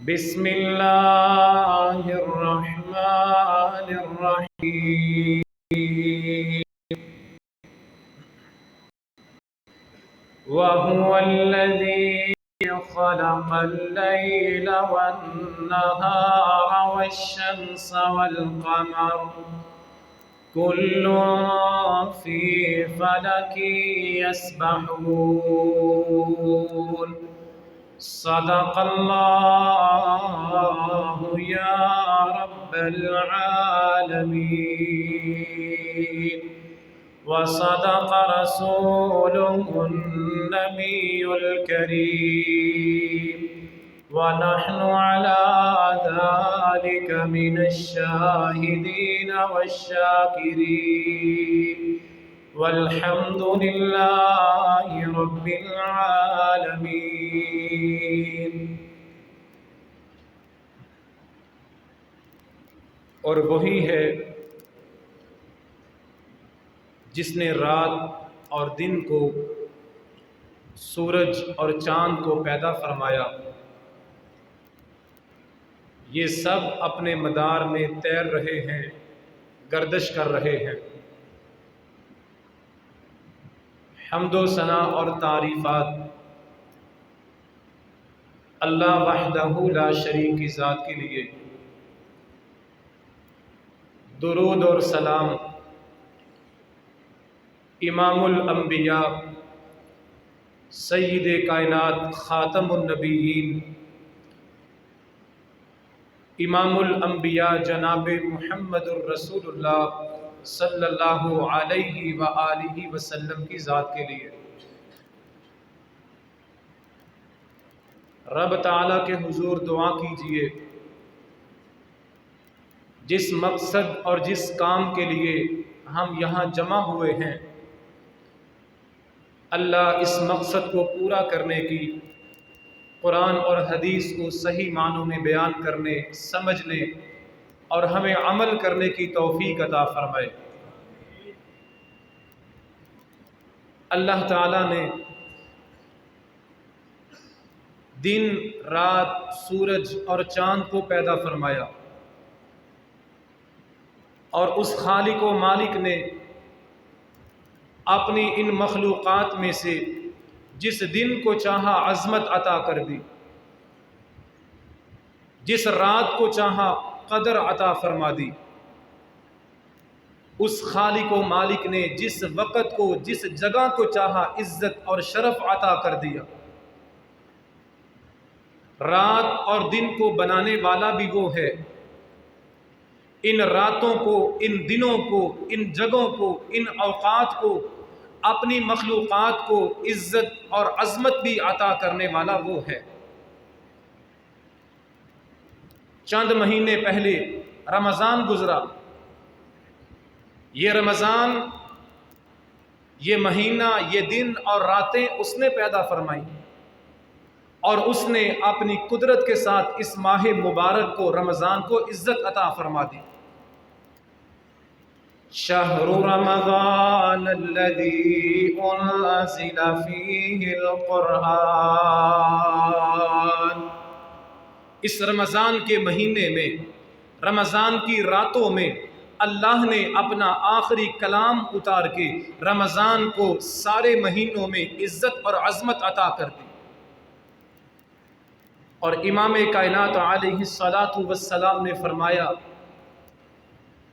بسم الله الرحمن الرحيم. وهو الذي خلق الليل والنهار والشمس والقمر كل في فلك يسبحون. صدق الله يا رب العالمين، وصدق رسوله النبي الكريم، ونحن على ذلك من الشاهدين والشاكرين، والحمد لله رب العالمين. اور وہی ہے جس نے رات اور دن کو، سورج اور چاند کو پیدا فرمایا. یہ سب اپنے مدار میں تیر رہے ہیں، گردش کر رہے ہیں. حمد و ثنا اور تعریفات اللہ وحدہ لا شریک کی ذات کے لیے. درود اور سلام امام الانبیاء، سید کائنات، خاتم النبیین، امام الانبیاء جناب محمد الرسول اللہ صلی اللہ علیہ وآلہ وسلم کی ذات کے لیے. رب تعالیٰ کے حضور دعا کیجئے، جس مقصد اور جس کام کے لیے ہم یہاں جمع ہوئے ہیں، اللہ اس مقصد کو پورا کرنے کی، قرآن اور حدیث کو صحیح معنوں میں بیان کرنے، سمجھنے اور ہمیں عمل کرنے کی توفیق عطا فرمائے. اللہ تعالیٰ نے دن، رات، سورج اور چاند کو پیدا فرمایا، اور اس خالق و مالک نے اپنی ان مخلوقات میں سے جس دن کو چاہا عظمت عطا کر دی، جس رات کو چاہا قدر عطا فرما دی. اس خالق و مالک نے جس وقت کو، جس جگہ کو چاہا عزت اور شرف عطا کر دیا. رات اور دن کو بنانے والا بھی وہ ہے. ان راتوں کو، ان دنوں کو، ان جگہوں کو، ان اوقات کو، اپنی مخلوقات کو عزت اور عظمت بھی عطا کرنے والا وہ ہے. چند مہینے پہلے رمضان گزرا. یہ رمضان، یہ مہینہ، یہ دن اور راتیں اس نے پیدا فرمائی، اور اس نے اپنی قدرت کے ساتھ اس ماہ مبارک کو، رمضان کو عزت عطا فرما دی. شہر رمضان الذی انزل فیہ القرآن. اس رمضان کے مہینے میں، رمضان کی راتوں میں اللہ نے اپنا آخری کلام اتار کے رمضان کو سارے مہینوں میں عزت اور عظمت عطا کر دی. اور امام کائنات علیہ الصلاۃ والسلام نے فرمایا،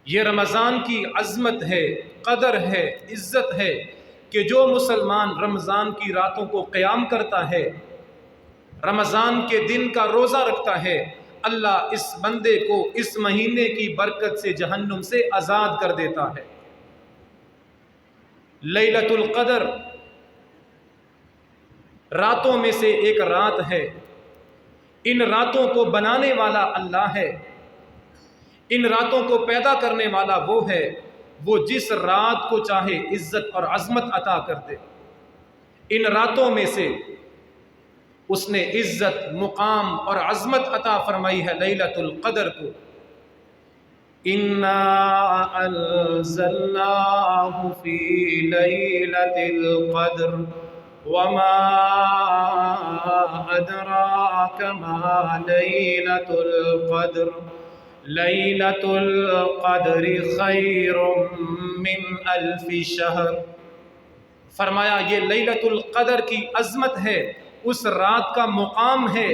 یہ رمضان کی عظمت ہے، قدر ہے، عزت ہے کہ جو مسلمان رمضان کی راتوں کو قیام کرتا ہے، رمضان کے دن کا روزہ رکھتا ہے، اللہ اس بندے کو اس مہینے کی برکت سے جہنم سے آزاد کر دیتا ہے. لیلۃ القدر راتوں میں سے ایک رات ہے. ان راتوں کو بنانے والا اللہ ہے، ان راتوں کو پیدا کرنے والا وہ ہے، وہ جس رات کو چاہے عزت اور عظمت عطا کر دے. ان راتوں میں سے اس نے عزت، مقام اور عظمت عطا فرمائی ہے لیلۃ القدر کو. اِنَّا أَنزَلْنَاهُ فِي لَيْلَةِ الْقَدْرِ وما أدراك ما ليلة القدر ليلة القدر خير من ألف شهر۔ فرمایا یہ لیلۃ القدر کی عظمت ہے، اس رات کا مقام ہے،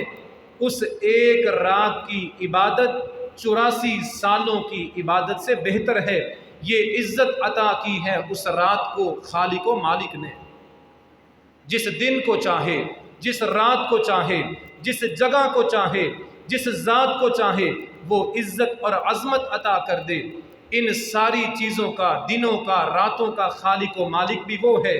اس ایک رات کی عبادت 84 سالوں کی عبادت سے بہتر ہے۔ یہ عزت عطا کی ہے اس رات کو خالق و مالک نے۔ جس دن کو چاہے، جس رات کو چاہے، جس جگہ کو چاہے، جس ذات کو چاہے وہ عزت اور عظمت عطا کر دے۔ ان ساری چیزوں کا، دنوں کا، راتوں کا خالق و مالک بھی وہ ہے،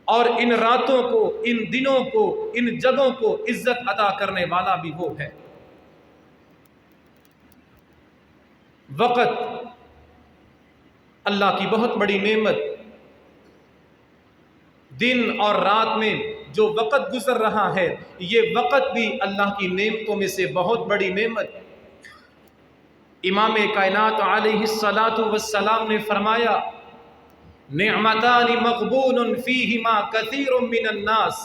اور ان راتوں کو، ان دنوں کو، ان جگہوں کو عزت عطا کرنے والا بھی وہ ہے۔ وقت اللہ کی بہت بڑی نعمت، دن اور رات میں جو وقت گزر رہا ہے یہ وقت بھی اللہ کی نعمتوں میں سے بہت بڑی نعمت۔ امام کائنات علیہ الصلاۃ والسلام نے فرمایا نعمتان مغبون فیہما کثیر من الناس،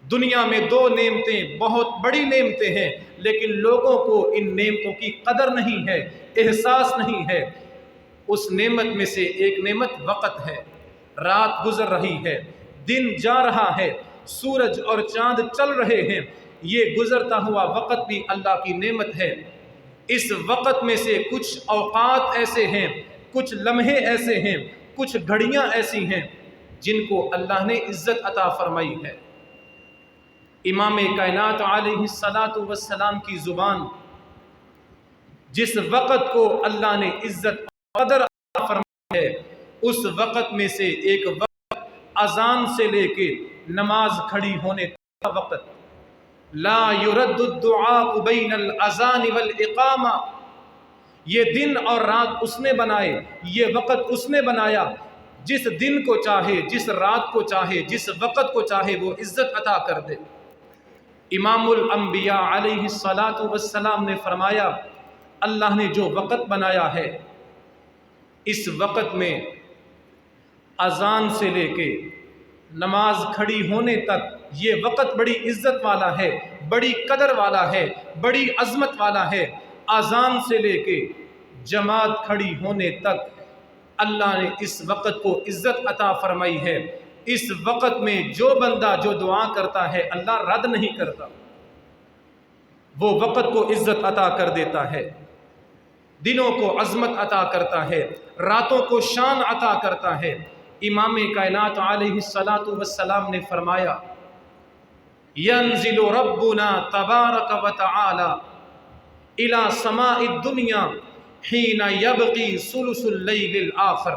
دنیا میں 2 نعمتیں بہت بڑی نعمتیں ہیں لیکن لوگوں کو ان نعمتوں کی قدر نہیں ہے، احساس نہیں ہے۔ اس نعمت میں سے ایک نعمت وقت ہے۔ رات گزر رہی ہے، دن جا رہا ہے، سورج اور چاند چل رہے ہیں، یہ گزرتا ہوا وقت بھی اللہ کی نعمت ہے۔ اس وقت میں سے کچھ اوقات ایسے ہیں، کچھ لمحے ایسے ہیں، کچھ گھڑیاں ایسی ہیں جن کو اللہ نے عزت عطا فرمائی ہے۔ امام کائنات علیہ الصلاۃ والسلام کی زبان، جس وقت کو اللہ نے عزت قدر عطا فرمائی ہے اس وقت میں سے ایک وقت اذان سے لے کے نماز کھڑی ہونے تک کا وقت۔ لا يرد الدعاء بین الاذان والاقامہ، یہ دن اور رات اس نے بنائے، یہ وقت اس نے بنایا، جس دن کو چاہے، جس رات کو چاہے، جس وقت کو چاہے وہ عزت عطا کر دے۔ امام الانبیاء علیہ الصلاۃ والسلام نے فرمایا اللہ نے جو وقت بنایا ہے اس وقت میں اذان سے لے کے نماز کھڑی ہونے تک یہ وقت بڑی عزت والا ہے، بڑی قدر والا ہے، بڑی عظمت والا ہے۔ اذان سے لے کے جماعت کھڑی ہونے تک اللہ نے اس وقت کو عزت عطا فرمائی ہے۔ اس وقت میں جو بندہ جو دعا کرتا ہے اللہ رد نہیں کرتا، وہ وقت کو عزت عطا کر دیتا ہے، دنوں کو عظمت عطا کرتا ہے، راتوں کو شان عطا کرتا ہے۔ امام کائنات علیہ الصلاۃ والسلام نے فرمایا ینزل ربنا تبارک و تعالی الى سماء الدنیا حین یبقی ثلث اللیل الآخر،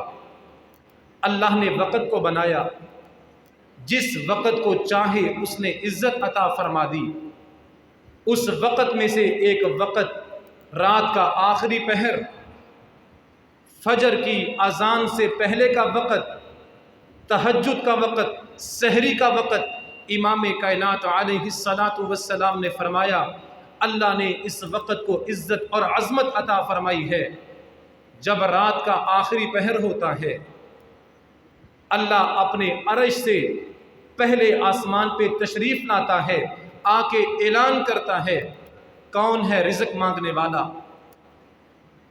اللہ نے وقت کو بنایا، جس وقت کو چاہے اس نے عزت عطا فرما دی۔ اس وقت میں سے ایک وقت رات کا آخری پہر، فجر کی اذان سے پہلے کا وقت، تہجد کا وقت، سحری کا وقت۔ امام کائنات علیہ الصلاۃ والسلام نے فرمایا اللہ نے اس وقت کو عزت اور عظمت عطا فرمائی ہے۔ جب رات کا آخری پہر ہوتا ہے اللہ اپنے عرش سے پہلے آسمان پہ تشریف لاتا ہے، آ کے اعلان کرتا ہے کون ہے رزق مانگنے والا،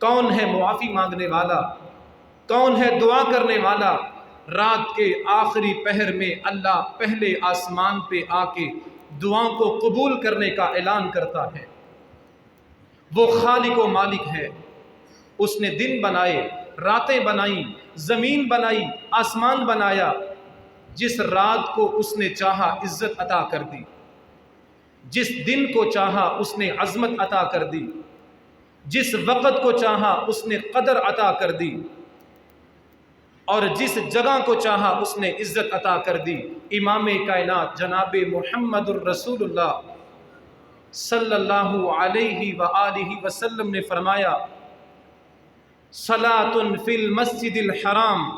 کون ہے معافی مانگنے والا، کون ہے دعا کرنے والا۔ رات کے آخری پہر میں اللہ پہلے آسمان پہ آ کے دعاؤں کو قبول کرنے کا اعلان کرتا ہے۔ وہ خالق و مالک ہے، اس نے دن بنائے، راتیں بنائیں، زمین بنائی، آسمان بنایا۔ جس رات کو اس نے چاہا عزت عطا کر دی، جس دن کو چاہا اس نے عظمت عطا کر دی، جس وقت کو چاہا اس نے قدر عطا کر دی، اور جس جگہ کو چاہا اس نے عزت عطا کر دی۔ امام کائنات جناب محمد الرسول اللہ صلی اللہ علیہ وآلہ وسلم نے فرمایا صلاۃ فی المسجد الحرام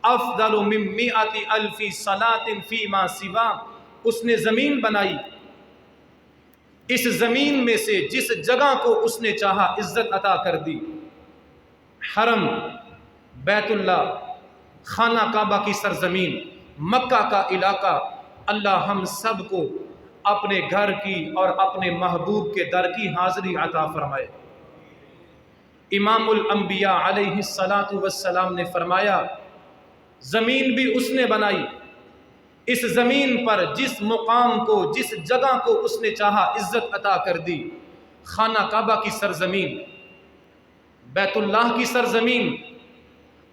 افضل من 100,000 صلاۃ فیما سوا، اس نے زمین بنائی، اس زمین میں سے جس جگہ کو اس نے چاہا عزت عطا کر دی۔ حرم، بیت اللہ، خانہ کعبہ کی سرزمین، مکہ کا علاقہ، اللہ ہم سب کو اپنے گھر کی اور اپنے محبوب کے در کی حاضری عطا فرمائے۔ امام الانبیاء علیہ السلام نے فرمایا زمین بھی اس نے بنائی، اس زمین پر جس مقام کو، جس جگہ کو اس نے چاہا عزت عطا کر دی۔ خانہ کعبہ کی سرزمین، بیت اللہ کی سرزمین،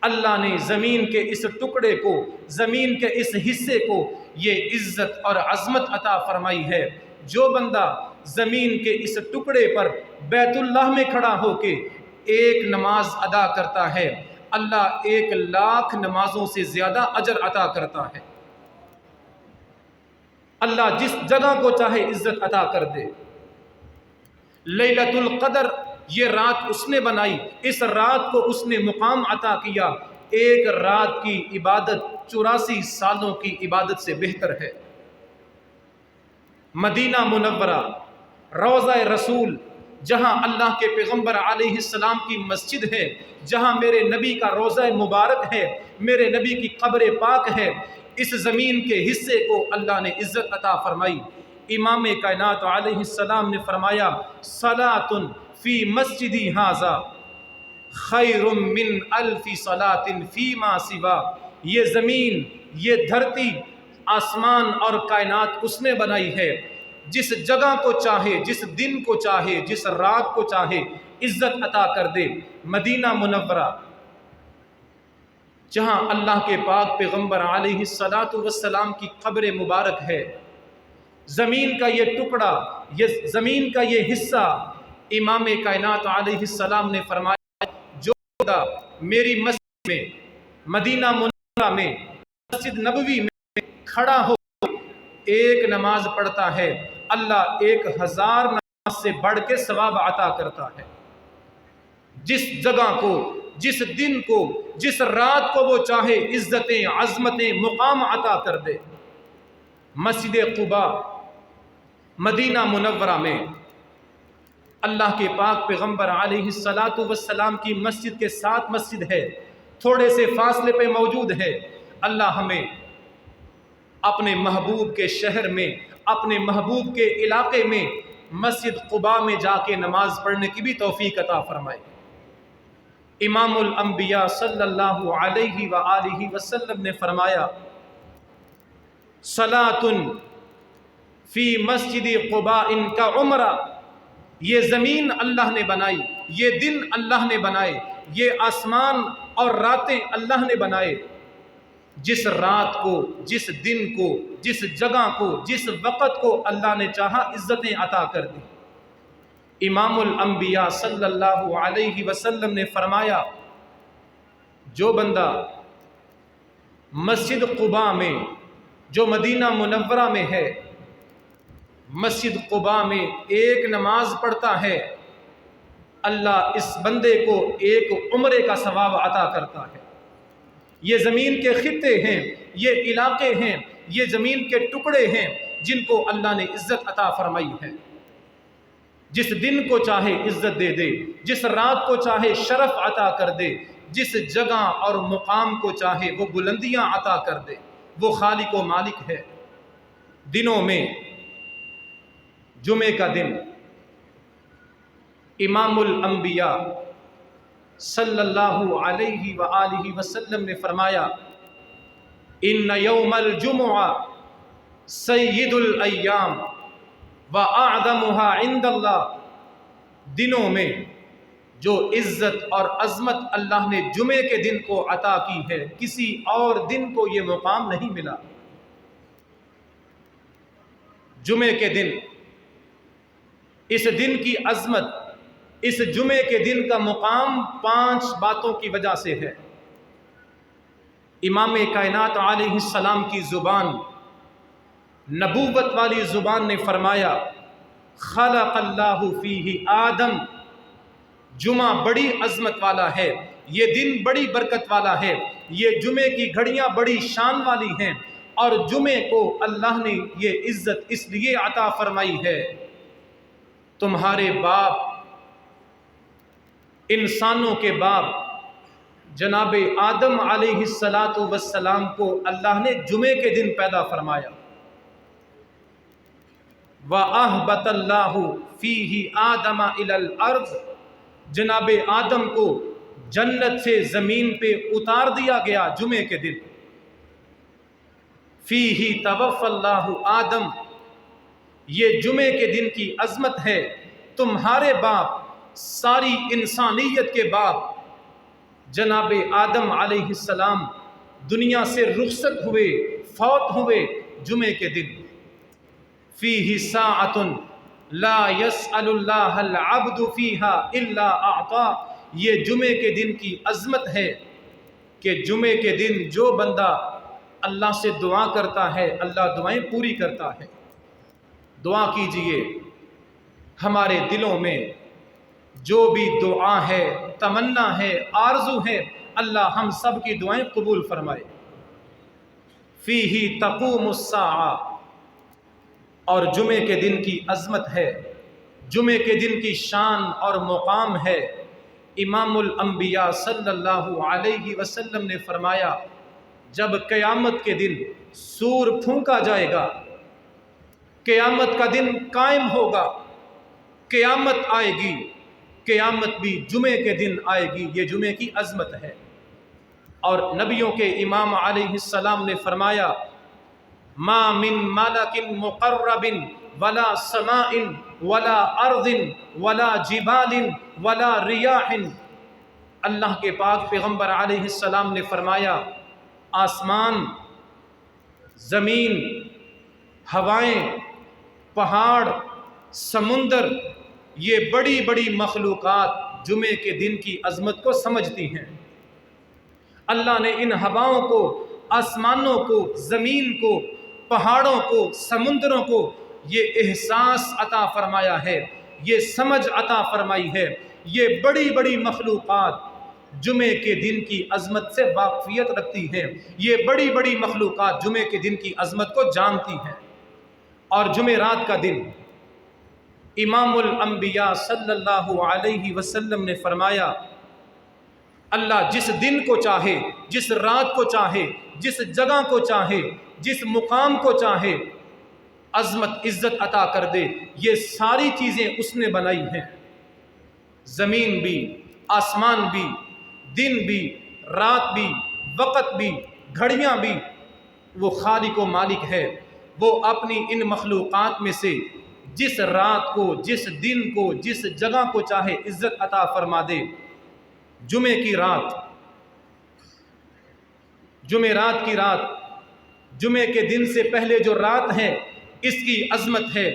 اللہ نے زمین کے اس ٹکڑے کو، زمین کے اس حصے کو یہ عزت اور عظمت عطا فرمائی ہے۔ جو بندہ زمین کے اس ٹکڑے پر بیت اللہ میں کھڑا ہو کے ایک نماز ادا کرتا ہے، اللہ 1,00,000 نمازوں سے زیادہ اجر عطا کرتا ہے۔ اللہ جس جگہ کو چاہے عزت عطا کر دے۔ لیلۃ القدر یہ رات اس نے بنائی، اس رات کو اس نے مقام عطا کیا۔ ایک رات کی عبادت 84 سالوں کی عبادت سے بہتر ہے۔ مدینہ منورہ، روضہ رسول، جہاں اللہ کے پیغمبر علیہ السلام کی مسجد ہے، جہاں میرے نبی کا روضہ مبارک ہے، میرے نبی کی قبر پاک ہے، اس زمین کے حصے کو اللہ نے عزت عطا فرمائی۔ امام کائنات علیہ السلام نے فرمایا صلاۃ فی مسجدی ھذا خیر من 1000 صلاۃ فیما سوا۔ یہ زمین، یہ دھرتی، آسمان اور کائنات اس نے بنائی ہے، جس جگہ کو چاہے، جس دن کو چاہے، جس رات کو چاہے عزت عطا کر دے۔ مدینہ منورہ، جہاں اللہ کے پاک پیغمبر علیہ السلام کی قبر مبارک ہے، زمین کا یہ ٹکڑا، یہ زمین کا یہ حصہ، امام کائنات علیہ السلام نے فرمایا جو بندہ میری مسجد میں، مدینہ منورہ میں، مسجد نبوی میں کھڑا ہو ایک نماز پڑھتا ہے، اللہ 1000 نماز سے بڑھ کے ثواب عطا کرتا ہے۔ جس جگہ کو، جس دن کو، جس رات کو وہ چاہے عزتیں، عظمتیں، مقام عطا کر دے۔ مسجد قباء، مدینہ منورہ میں اللہ کے پاک پیغمبر علیہ السلام کی مسجد کے ساتھ مسجد ہے، تھوڑے سے فاصلے پہ موجود ہے۔ اللہ ہمیں اپنے محبوب کے شہر میں، اپنے محبوب کے علاقے میں مسجد قباء میں جا کے نماز پڑھنے کی بھی توفیق عطا فرمائے۔ امام الانبیاء صلی اللہ علیہ وآلہ وسلم نے فرمایا صلاۃ فی مسجد قباء کا عمرہ۔ یہ زمین اللہ نے بنائی، یہ دن اللہ نے بنائے، یہ آسمان اور راتیں اللہ نے بنائے۔ جس رات کو، جس دن کو، جس جگہ کو، جس وقت کو اللہ نے چاہا عزتیں عطا کر دی۔ امام الانبیاء صلی اللہ علیہ وسلم نے فرمایا جو بندہ مسجد قباء میں، جو مدینہ منورہ میں ہے، مسجد قباء میں ایک نماز پڑھتا ہے، اللہ اس بندے کو ایک عمرے کا ثواب عطا کرتا ہے۔ یہ زمین کے خطے ہیں، یہ علاقے ہیں، یہ زمین کے ٹکڑے ہیں جن کو اللہ نے عزت عطا فرمائی ہے۔ جس دن کو چاہے عزت دے دے، جس رات کو چاہے شرف عطا کر دے، جس جگہ اور مقام کو چاہے وہ بلندیاں عطا کر دے، وہ خالق و مالک ہے۔ دنوں میں جمعے کا دن امام الانبیاء صلی اللہ علیہ وآلہ وسلم نے فرمایا ان یوم الجمعہ سید الایام واعظمها عند اللہ۔ دنوں میں جو عزت اور عظمت اللہ نے جمعے کے دن کو عطا کی ہے، کسی اور دن کو یہ مقام نہیں ملا۔ جمعے کے دن، اس دن کی عظمت، اس جمعے کے دن کا مقام 5 باتوں کی وجہ سے ہے۔ امام کائنات علیہ السلام کی زبان، نبوت والی زبان نے فرمایا خلق اللہ فیہ آدم۔ جمعہ بڑی عظمت والا ہے، یہ دن بڑی برکت والا ہے، یہ جمعے کی گھڑیاں بڑی شان والی ہیں، اور جمعے کو اللہ نے یہ عزت اس لیے عطا فرمائی ہے تمہارے باپ، انسانوں کے باپ جناب آدم علیہ السلام کو اللہ نے جمعے کے دن پیدا فرمایا۔ وَأَهْبَتَ اللَّهُ فِيهِ آدَمَ إِلَى الْأَرْضِ، جناب آدم کو جنت سے زمین پہ اتار دیا گیا جمعے کے دن۔ فِيهِ تَوَفَّى اللَّهُ آدم، یہ جمعے کے دن کی عظمت ہے۔ تمہارے باپ، ساری انسانیت کے باپ جناب آدم علیہ السلام دنیا سے رخصت ہوئے، فوت ہوئے جمعے کے دن۔ فیہ ساعۃ لا یسأل اللہ العبد فیہا الا اعطا، یہ جمعے کے دن کی عظمت ہے کہ جمعے کے دن جو بندہ اللہ سے دعا کرتا ہے اللہ دعائیں پوری کرتا ہے۔ دعا کیجئے، ہمارے دلوں میں جو بھی دعا ہے، تمنا ہے، آرزو ہے، اللہ ہم سب کی دعائیں قبول فرمائے۔ فیہ تقوم الساعہ، اور جمعے کے دن کی عظمت ہے، جمعے کے دن کی شان اور مقام ہے۔ امام الانبیاء صلی اللہ علیہ وسلم نے فرمایا، جب قیامت کے دن سور پھونکا جائے گا، قیامت کا دن قائم ہوگا، قیامت آئے گی، قیامت بھی جمعے کے دن آئے گی، یہ جمعے کی عظمت ہے۔ اور نبیوں کے امام علیہ السلام نے فرمایا، ما من ملک مقرب ولا سماء ولا ارض ولا جبال ولا ریاح، اللہ کے پاک پیغمبر علیہ السلام نے فرمایا، آسمان، زمین، ہوائیں، پہاڑ، سمندر، یہ بڑی بڑی مخلوقات جمعے کے دن کی عظمت کو سمجھتی ہیں۔ اللہ نے ان ہواؤں کو، آسمانوں کو، زمین کو، پہاڑوں کو، سمندروں کو یہ احساس عطا فرمایا ہے، یہ سمجھ عطا فرمائی ہے۔ یہ بڑی بڑی مخلوقات جمعے کے دن کی عظمت سے واقفیت رکھتی ہیں، یہ بڑی بڑی مخلوقات جمعے کے دن کی عظمت کو جانتی ہیں۔ اور جمعرات کا دن امام الانبیاء صلی اللہ علیہ وسلم نے فرمایا، اللہ جس دن کو چاہے، جس رات کو چاہے، جس جگہ کو چاہے، جس مقام کو چاہے عظمت عزت عطا کر دے۔ یہ ساری چیزیں اس نے بنائی ہیں، زمین بھی، آسمان بھی، دن بھی، رات بھی، وقت بھی، گھڑیاں بھی، وہ خالق و مالک ہے۔ وہ اپنی ان مخلوقات میں سے جس رات کو، جس دن کو، جس جگہ کو چاہے عزت عطا فرما دے۔ جمعے کی رات، جمعرات کی رات، جمعے کے دن سے پہلے جو رات ہے اس کی عظمت ہے،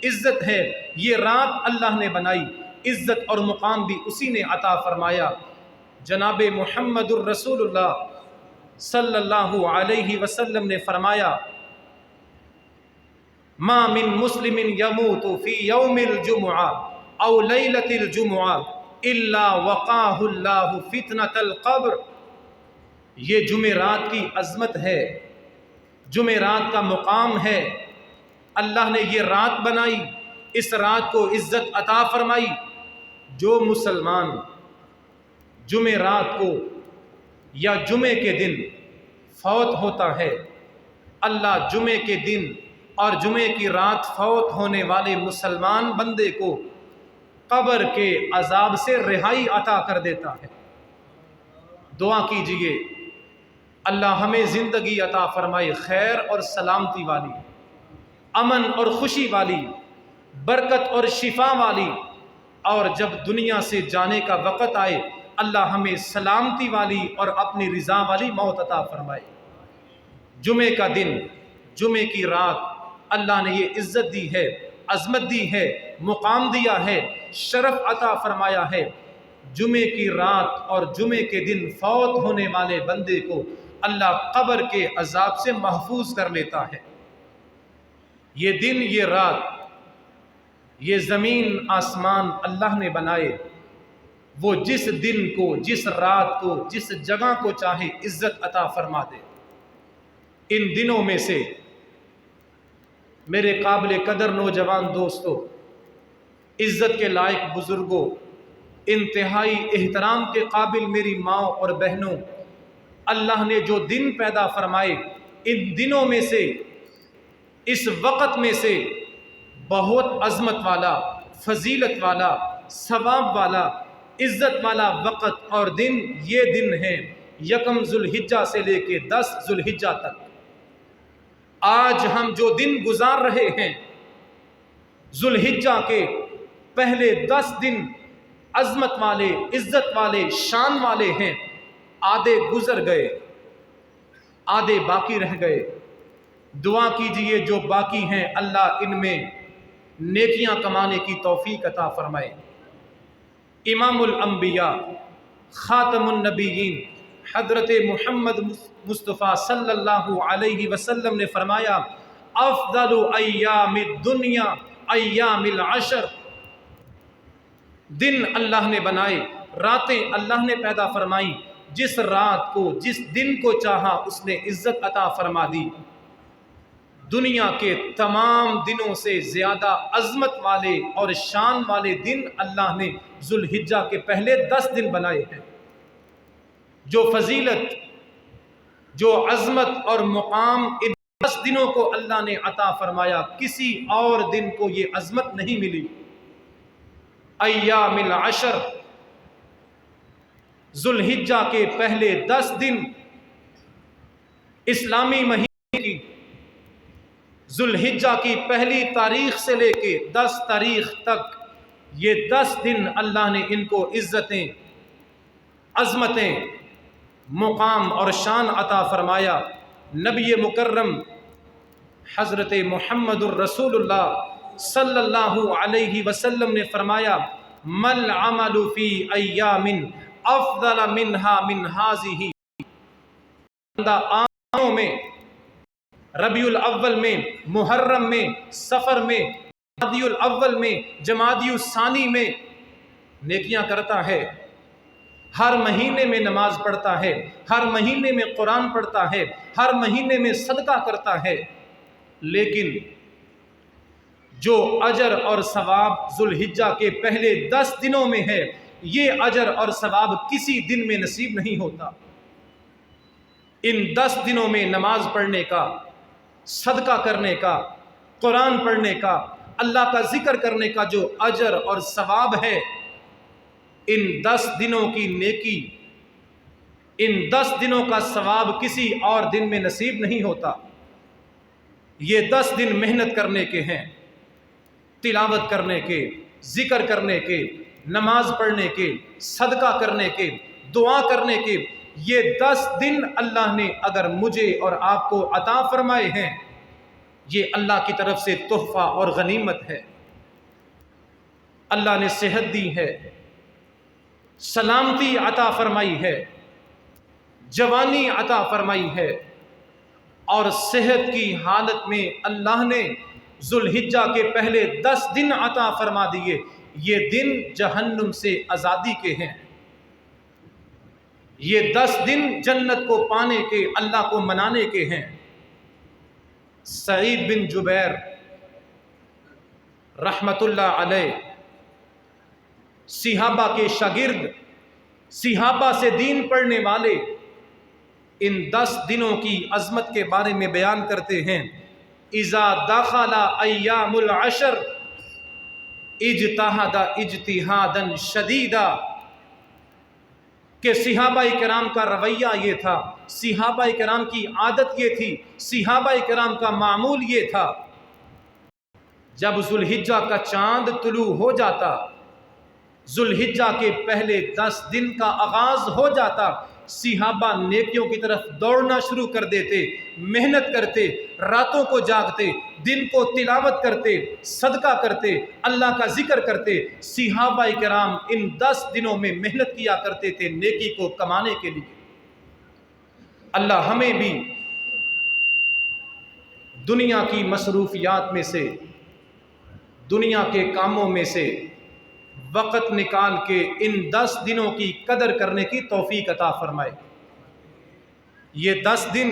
عزت ہے۔ یہ رات اللہ نے بنائی، عزت اور مقام بھی اسی نے عطا فرمایا۔ جناب محمد الرسول اللہ صلی اللہ علیہ وسلم نے فرمایا، ما من مسلم یموت فی یوم الجمعہ او لیلۃ الجمعہ الا وقاہ اللہ فتنۃ القبر۔ یہ جمعرات کی عظمت ہے، جمعرات کا مقام ہے۔ اللہ نے یہ رات بنائی، اس رات کو عزت عطا فرمائی۔ جو مسلمان جمعرات کو یا جمعے کے دن فوت ہوتا ہے، اللہ جمعے کے دن اور جمعے کی رات فوت ہونے والے مسلمان بندے کو قبر کے عذاب سے رہائی عطا کر دیتا ہے۔ دعا کیجئے اللہ ہمیں زندگی عطا فرمائے خیر اور سلامتی والی، امن اور خوشی والی، برکت اور شفا والی، اور جب دنیا سے جانے کا وقت آئے اللہ ہمیں سلامتی والی اور اپنی رضا والی موت عطا فرمائے۔ جمعے کا دن، جمعے کی رات، اللہ نے یہ عزت دی ہے، عظمت دی ہے، مقام دیا ہے، شرف عطا فرمایا ہے۔ جمعے کی رات اور جمعے کے دن فوت ہونے والے بندے کو اللہ قبر کے عذاب سے محفوظ کر لیتا ہے۔ یہ دن، یہ رات، یہ زمین آسمان اللہ نے بنائے، وہ جس دن کو، جس رات کو، جس جگہ کو چاہے عزت عطا فرما دے۔ ان دنوں میں سے میرے قابل قدر نوجوان دوستو، عزت کے لائق بزرگوں، انتہائی احترام کے قابل میری ماں اور بہنوں، اللہ نے جو دن پیدا فرمائے، ان دنوں میں سے، اس وقت میں سے بہت عظمت والا، فضیلت والا، ثواب والا، عزت والا وقت اور دن یہ دن ہے یکم ذوالحجہ سے لے کے 10 ذوالحجہ تک۔ آج ہم جو دن گزار رہے ہیں، ذوالحجہ کے پہلے 10 دن عظمت والے، عزت والے، شان والے ہیں، آدھے گزر گئے، آدھے باقی رہ گئے۔ دعا کیجئے جو باقی ہیں اللہ ان میں نیکیاں کمانے کی توفیق عطا فرمائے۔ امام الانبیاء، خاتم النبیین، حضرت محمد مصطفیٰ صلی اللہ علیہ وسلم نے فرمایا، افضل ایام الدنیا ایام العشر۔ دن اللہ نے بنائے، راتیں اللہ نے پیدا فرمائی، جس رات کو، جس دن کو چاہا اس نے عزت عطا فرما دی۔ دنیا کے تمام دنوں سے زیادہ عظمت والے اور شان والے دن اللہ نے ذوالحجہ کے پہلے 10 دن بنائے ہیں۔ جو فضیلت، جو عظمت اور مقام ان 10 دنوں کو اللہ نے عطا فرمایا، کسی اور دن کو یہ عظمت نہیں ملی۔ ایام العشر، ذوالحجہ کے پہلے 10 دن اسلامی مہینے کی، ذوالحجہ کی پہلی تاریخ سے لے کے 10 تاریخ تک، یہ 10 دن اللہ نے ان کو عزتیں، عظمتیں، مقام اور شان عطا فرمایا۔ نبی مکرم حضرت محمد الرسول اللہ صلی اللہ علیہ وسلم نے فرمایا، مل عمل فی ایام افضل منہا من ہذہ۔ آنوں میں، ربیع الاول میں، محرم میں، سفر میں، جمادی الاول میں، جمادی الثانی میں نیکیاں کرتا ہے، ہر مہینے میں نماز پڑھتا ہے، ہر مہینے میں قرآن پڑھتا ہے، ہر مہینے میں صدقہ کرتا ہے، لیکن جو اجر اور ثواب ذوالحجہ کے پہلے 10 دنوں میں ہے، یہ اجر اور ثواب کسی دن میں نصیب نہیں ہوتا۔ ان 10 دنوں میں نماز پڑھنے کا، صدقہ کرنے کا، قرآن پڑھنے کا، اللہ کا ذکر کرنے کا جو اجر اور ثواب ہے، ان 10 دنوں کی نیکی، ان 10 دنوں کا ثواب کسی اور دن میں نصیب نہیں ہوتا۔ یہ 10 دن محنت کرنے کے ہیں، تلاوت کرنے کے، ذکر کرنے کے، نماز پڑھنے کے، صدقہ کرنے کے، دعا کرنے کے۔ یہ 10 دن اللہ نے اگر مجھے اور آپ کو عطا فرمائے ہیں، یہ اللہ کی طرف سے تحفہ اور غنیمت ہے۔ اللہ نے صحت دی ہے، سلامتی عطا فرمائی ہے، جوانی عطا فرمائی ہے، اور صحت کی حالت میں اللہ نے ذوالحجہ کے پہلے 10 دن عطا فرما دیے۔ یہ دن جہنم سے آزادی کے ہیں، یہ 10 دن جنت کو پانے کے، اللہ کو منانے کے ہیں۔ سعید بن جبیر رحمت اللہ علیہ، صحابہ کے شاگرد، صحابہ سے دین پڑھنے والے، ان 10 دنوں کی عظمت کے بارے میں بیان کرتے ہیں۔ اذا دخل ایام العشر اجتہد اجتہادا شدیدا، کہ صحابہ کرام کا رویہ یہ تھا، صحابہ کرام کی عادت یہ تھی، صحابہ کرام کا معمول یہ تھا، جب ذوالحجہ کا چاند طلوع ہو جاتا، ذوالحجہ کے پہلے 10 دن کا آغاز ہو جاتا، صحابہ نیکیوں کی طرف دوڑنا شروع کر دیتے، محنت کرتے، راتوں کو جاگتے، دن کو تلاوت کرتے، صدقہ کرتے، اللہ کا ذکر کرتے۔ صحابہ کرام ان 10 دنوں میں محنت کیا کرتے تھے نیکی کو کمانے کے لیے۔ اللہ ہمیں بھی دنیا کی مصروفیات میں سے، دنیا کے کاموں میں سے وقت نکال کے ان 10 دنوں کی قدر کرنے کی توفیق عطا فرمائے۔ یہ 10 دن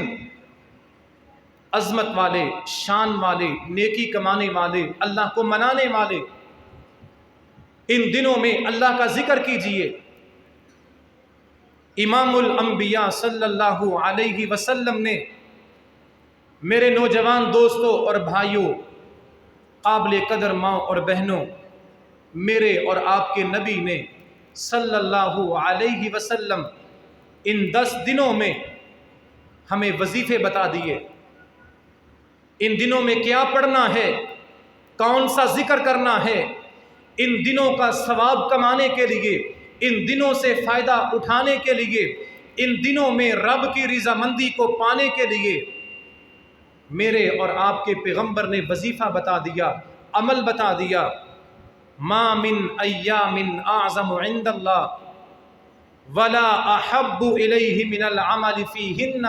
عظمت والے، شان والے، نیکی کمانے والے، اللہ کو منانے والے، ان دنوں میں اللہ کا ذکر کیجئے۔ امام الانبیاء صلی اللہ علیہ وسلم نے میرے نوجوان دوستوں اور بھائیوں، قابل قدر ماں اور بہنوں، میرے اور آپ کے نبی نے صلی اللہ علیہ وسلم ان 10 دنوں میں ہمیں وظیفے بتا دیے۔ ان دنوں میں کیا پڑھنا ہے، کون سا ذکر کرنا ہے، ان دنوں کا ثواب کمانے کے لیے، ان دنوں سے فائدہ اٹھانے کے لیے، ان دنوں میں رب کی رضامندی کو پانے کے لیے میرے اور آپ کے پیغمبر نے وظیفہ بتا دیا، عمل بتا دیا۔ ما من ایام اعظم عند اللہ ولا احب الیہ من العمل فیہن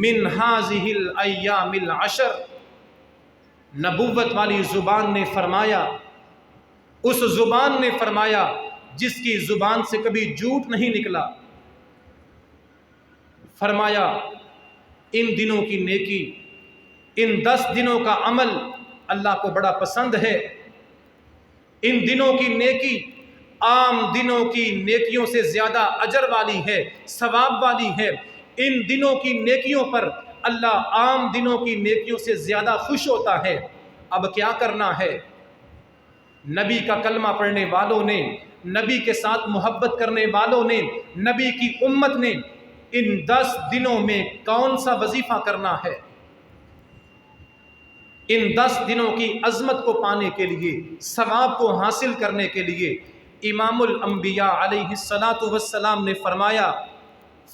من هذه الایام العشر۔ نبوت والی زبان نے فرمایا، اس زبان نے فرمایا جس کی زبان سے کبھی جھوٹ نہیں نکلا، فرمایا ان دنوں کی نیکی، ان 10 دنوں کا عمل اللہ کو بڑا پسند ہے۔ ان دنوں کی نیکی عام دنوں کی نیکیوں سے زیادہ اجر والی ہے، ثواب والی ہے۔ ان دنوں کی نیکیوں پر اللہ عام دنوں کی نیکیوں سے زیادہ خوش ہوتا ہے۔ اب کیا کرنا ہے؟ نبی کا کلمہ پڑھنے والوں نے، نبی کے ساتھ محبت کرنے والوں نے، نبی کی امت نے ان 10 دنوں میں کون سا وظیفہ کرنا ہے؟ ان 10 دنوں کی عظمت کو پانے کے لیے، ثواب کو حاصل کرنے کے لیے امام الانبیاء علیہ السلام نے فرمایا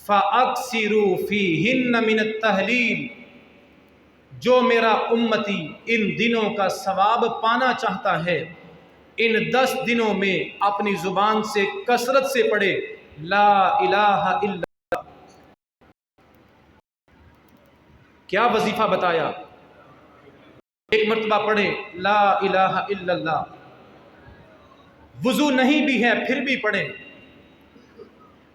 فَأَكْثِرُوا فِيهِنَّ مِنَ التَّهْلِيلِ۔ جو میرا امتی ان دنوں کا ثواب پانا چاہتا ہے، ان 10 دنوں میں اپنی زبان سے کثرت سے پڑھے لا الہ الا اللہ۔ کیا وظیفہ بتایا؟ ایک مرتبہ پڑھیں لا الہ الا اللہ۔ وضو نہیں بھی ہے پھر بھی پڑھیں،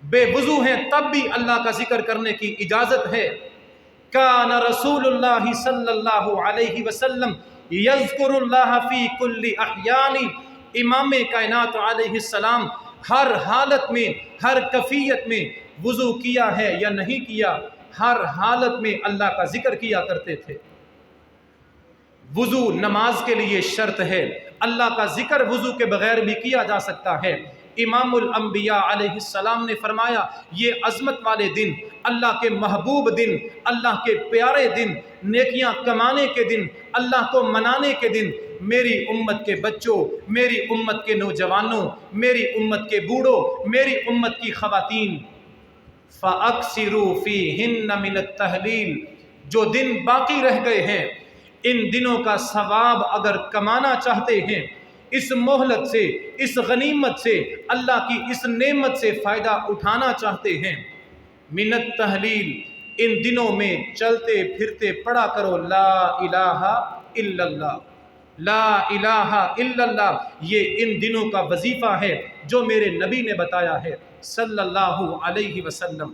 بے وضو ہیں تب بھی اللہ کا ذکر کرنے کی اجازت ہے۔ کان رسول اللہ صلی اللہ علیہ وسلم یذکر اللہ فی کل احیان۔ امام کائنات علیہ السلام ہر حالت میں، ہر کیفیت میں وضو کیا ہے یا نہیں کیا، ہر حالت میں اللہ کا ذکر کیا کرتے تھے۔ وضو نماز کے لیے شرط ہے، اللہ کا ذکر وضو کے بغیر بھی کیا جا سکتا ہے۔ امام الانبیاء علیہ السلام نے فرمایا یہ عظمت والے دن، اللہ کے محبوب دن، اللہ کے پیارے دن، نیکیاں کمانے کے دن، اللہ کو منانے کے دن، میری امت کے بچوں، میری امت کے نوجوانوں، میری امت کے بوڑھوں، میری امت کی خواتین، فَأَكْثِرُوا فِيهِنَّ مِنَ التَّهْلِيلِ۔ جو دن باقی رہ گئے ہیں، ان دنوں کا ثواب اگر کمانا چاہتے ہیں، اس مہلت سے، اس غنیمت سے، اللہ کی اس نعمت سے فائدہ اٹھانا چاہتے ہیں، من التحلیل، ان دنوں میں چلتے پھرتے پڑھا کرو لا الہ الا اللہ، لا الہ الا اللہ۔ یہ ان دنوں کا وظیفہ ہے جو میرے نبی نے بتایا ہے صلی اللہ علیہ وسلم۔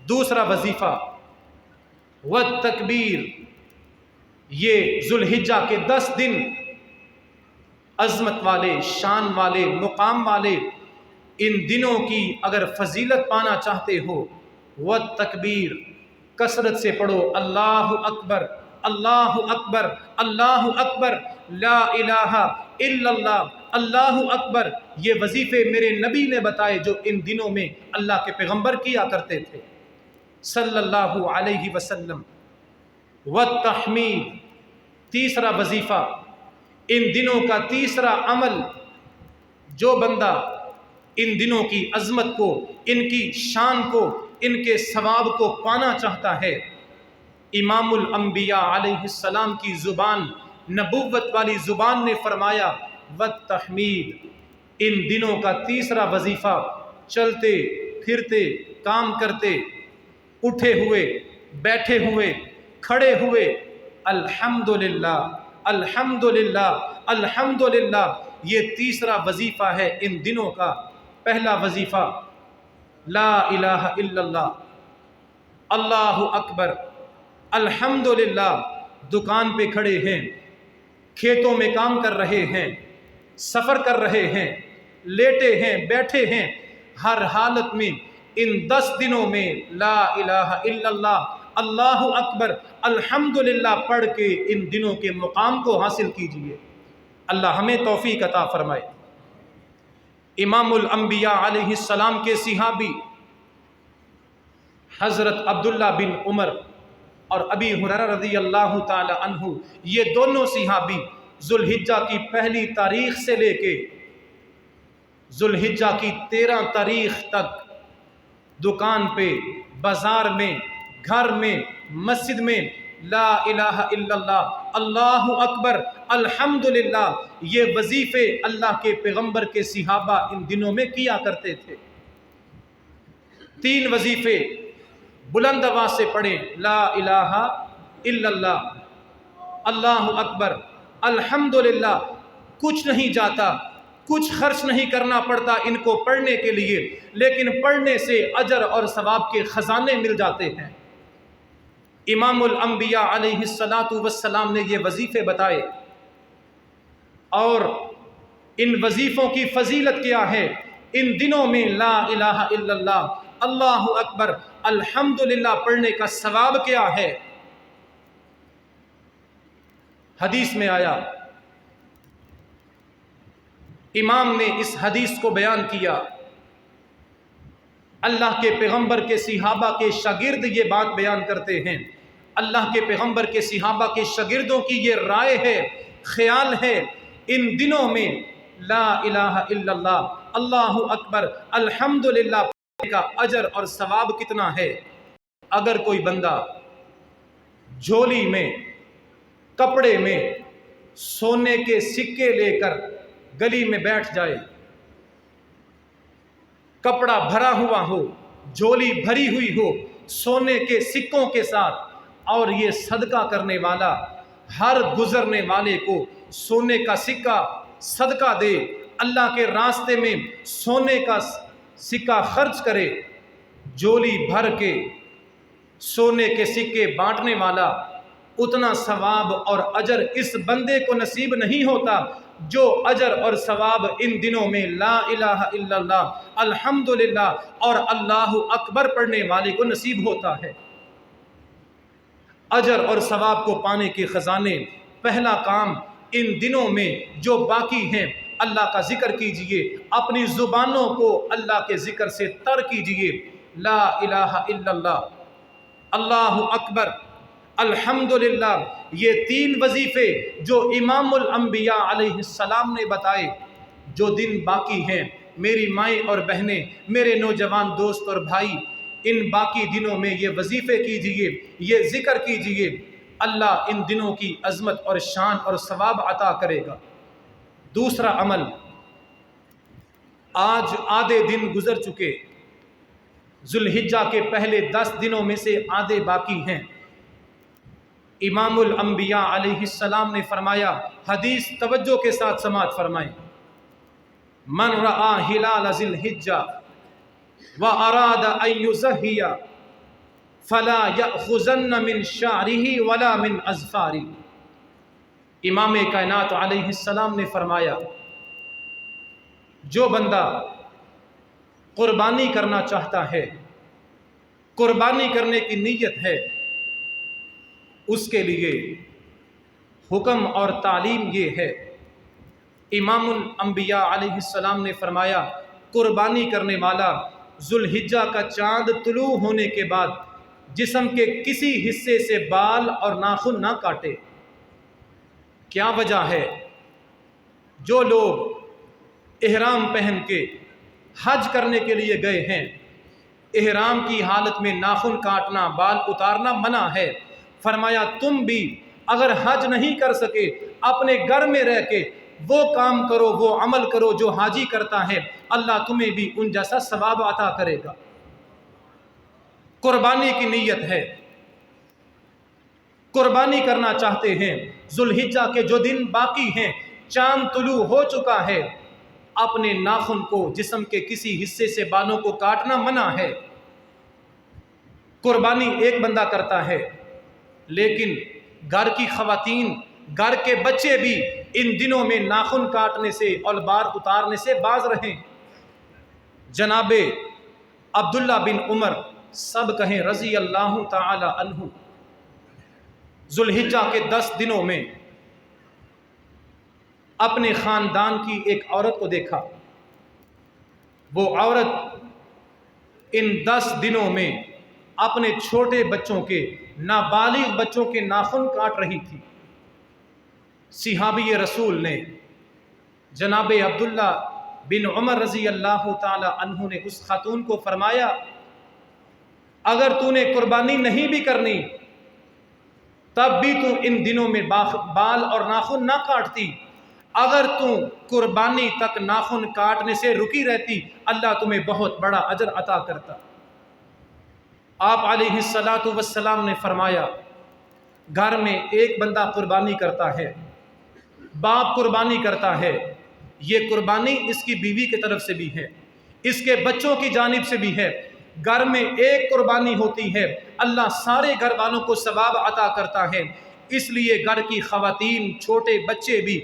دوسرا وظیفہ والتکبیر۔ یہ ذوالحجہ کے 10 دن عظمت والے، شان والے، مقام والے، ان دنوں کی اگر فضیلت پانا چاہتے ہو والتکبیر، کثرت سے پڑھو اللہ اکبر، اللہ اکبر، اللہ اکبر، لا الہ الا اللہ، اللہ اکبر۔ یہ وظیفے میرے نبی نے بتائے جو ان دنوں میں اللہ کے پیغمبر کیا کرتے تھے صلی اللہ علیہ وسلم۔ والتحمید، تیسرا وظیفہ، ان دنوں کا تیسرا عمل، جو بندہ ان دنوں کی عظمت کو، ان کی شان کو، ان کے ثواب کو پانا چاہتا ہے، امام الانبیاء علیہ السلام کی زبان، نبوت والی زبان نے فرمایا والتحمید۔ ان دنوں کا تیسرا وظیفہ، چلتے پھرتے، کام کرتے، اٹھے ہوئے، بیٹھے ہوئے، کھڑے ہوئے، الحمدللہ، الحمدللہ، الحمدللہ۔ یہ تیسرا وظیفہ ہے ان دنوں کا۔ پہلا وظیفہ لا الہ الا اللہ، اللہ اکبر، الحمدللہ۔ دکان پہ کھڑے ہیں، کھیتوں میں کام کر رہے ہیں، سفر کر رہے ہیں، لیٹے ہیں، بیٹھے ہیں، ہر حالت میں ان 10 دنوں میں لا الہ الا اللہ، اللہ اکبر، الحمدللہ پڑھ کے ان دنوں کے مقام کو حاصل کیجئے۔ اللہ ہمیں توفیق عطا فرمائے۔ امام الانبیاء علیہ السلام کے صحابی حضرت عبداللہ بن عمر اور ابی ہریرہ رضی اللہ تعالی عنہ، یہ دونوں صحابی ذوالحجہ کی پہلی تاریخ سے لے کے ذوالحجہ کی 13 تاریخ تک دکان پہ، بازار میں، گھر میں، مسجد میں لا الہ الا اللہ، اللہ اکبر، الحمدللہ، یہ وظیفے اللہ کے پیغمبر کے صحابہ ان دنوں میں کیا کرتے تھے۔ 3 وظیفے بلند آواز سے پڑھیں، لا الہ الا اللہ، اللہ اکبر، الحمدللہ۔ کچھ نہیں جاتا، کچھ خرچ نہیں کرنا پڑتا ان کو پڑھنے کے لیے، لیکن پڑھنے سے اجر اور ثواب کے خزانے مل جاتے ہیں۔ امام الانبیاء علیہ السلام نے یہ وظیفے بتائے، اور ان وظیفوں کی فضیلت کیا ہے؟ ان دنوں میں لا الہ الا اللہ، اللہ اکبر، الحمدللہ پڑھنے کا ثواب کیا ہے؟ حدیث میں آیا، امام نے اس حدیث کو بیان کیا، اللہ کے پیغمبر کے صحابہ کے شاگرد یہ بات بیان کرتے ہیں، اللہ کے پیغمبر کے صحابہ کے شاگردوں کی یہ رائے ہے، خیال ہے، ان دنوں میں لا الہ الا اللہ، اللہ اکبر، الحمدللہ کا اجر اور ثواب کتنا ہے۔ اگر کوئی بندہ جھولی میں، کپڑے میں سونے کے سکے لے کر گلی میں بیٹھ جائے، کپڑا بھرا ہوا ہو، جھولی بھری ہوئی ہو سونے کے سکوں کے ساتھ، اور یہ صدقہ کرنے والا ہر گزرنے والے کو سونے کا سکہ صدقہ دے، اللہ کے راستے میں سونے کا سکہ خرچ کرے، جھولی بھر کے سونے کے سکے بانٹنے والا، اتنا ثواب اور اجر اس بندے کو نصیب نہیں ہوتا جو اجر اور ثواب ان دنوں میں لا الہ الا اللہ، الحمدللہ اور اللہ اکبر پڑھنے والے کو نصیب ہوتا ہے۔ اجر اور ثواب کو پانے کے خزانے، پہلا کام ان دنوں میں جو باقی ہیں اللہ کا ذکر کیجئے، اپنی زبانوں کو اللہ کے ذکر سے تر کیجئے، لا الہ الا اللہ، اللہ اکبر، الحمدللہ، یہ 3 وظیفے جو امام الانبیاء علیہ السلام نے بتائے۔ جو دن باقی ہیں میری مائیں اور بہنیں، میرے نوجوان دوست اور بھائی، ان باقی دنوں میں یہ وظیفے کیجئے، یہ ذکر کیجئے، اللہ ان دنوں کی عظمت اور شان اور ثواب عطا کرے گا۔ دوسرا عمل، آج آدھے دن گزر چکے، ذوالحجہ کے پہلے 10 دنوں میں سے آدھے باقی ہیں۔ امام الانبیاء علیہ السلام نے فرمایا، حدیث توجہ کے ساتھ سماعت فرمائیں، من رآ ہلال ذی الحجہ واراد ان یضحی فلا یأخذن من شعرہ ولا من اظفارہ۔ امام کائنات علیہ السلام نے فرمایا، جو بندہ قربانی کرنا چاہتا ہے، قربانی کرنے کی نیت ہے، اس کے لیے حکم اور تعلیم یہ ہے، امام الانبیاء علیہ السلام نے فرمایا، قربانی کرنے والا ذوالحجہ کا چاند طلوع ہونے کے بعد جسم کے کسی حصے سے بال اور ناخن نہ کاٹے۔ کیا وجہ ہے؟ جو لوگ احرام پہن کے حج کرنے کے لیے گئے ہیں، احرام کی حالت میں ناخن کاٹنا، بال اتارنا منع ہے۔ فرمایا تم بھی اگر حج نہیں کر سکے، اپنے گھر میں رہ کے وہ کام کرو، وہ عمل کرو جو حاجی کرتا ہے، اللہ تمہیں بھی ان جیسا ثواب عطا کرے گا۔ قربانی کی نیت ہے، قربانی کرنا چاہتے ہیں، ذوالحجہ کے جو دن باقی ہیں، چاند طلوع ہو چکا ہے، اپنے ناخن کو، جسم کے کسی حصے سے بالوں کو کاٹنا منع ہے۔ قربانی ایک بندہ کرتا ہے، لیکن گھر کی خواتین، گھر کے بچے بھی ان دنوں میں ناخن کاٹنے سے اور بال اتارنے سے باز رہیں۔ جناب عبداللہ بن عمر، سب کہیں رضی اللہ تعالی عنہ، ذوالحجہ کے 10 دنوں میں اپنے خاندان کی ایک عورت کو دیکھا۔ وہ عورت ان 10 دنوں میں اپنے چھوٹے بچوں کے، نابالغ بچوں کے ناخن کاٹ رہی تھی۔ صحابی رسول نے جناب عبداللہ بن عمر رضی اللہ تعالی عنہ نے اس خاتون کو فرمایا، اگر تو نے قربانی نہیں بھی کرنی تب بھی تو ان دنوں میں بال اور ناخن نہ کاٹتی۔ اگر تو قربانی تک ناخن کاٹنے سے رکی رہتی، اللہ تمہیں بہت بڑا اجر عطا کرتا۔ آپ علیہ السلام نے فرمایا، گھر میں ایک بندہ قربانی کرتا ہے، باپ قربانی کرتا ہے، یہ قربانی اس کی بیوی کی طرف سے بھی ہے، اس کے بچوں کی جانب سے بھی ہے۔ گھر میں ایک قربانی ہوتی ہے، اللہ سارے گھر والوں کو ثواب عطا کرتا ہے۔ اس لیے گھر کی خواتین، چھوٹے بچے بھی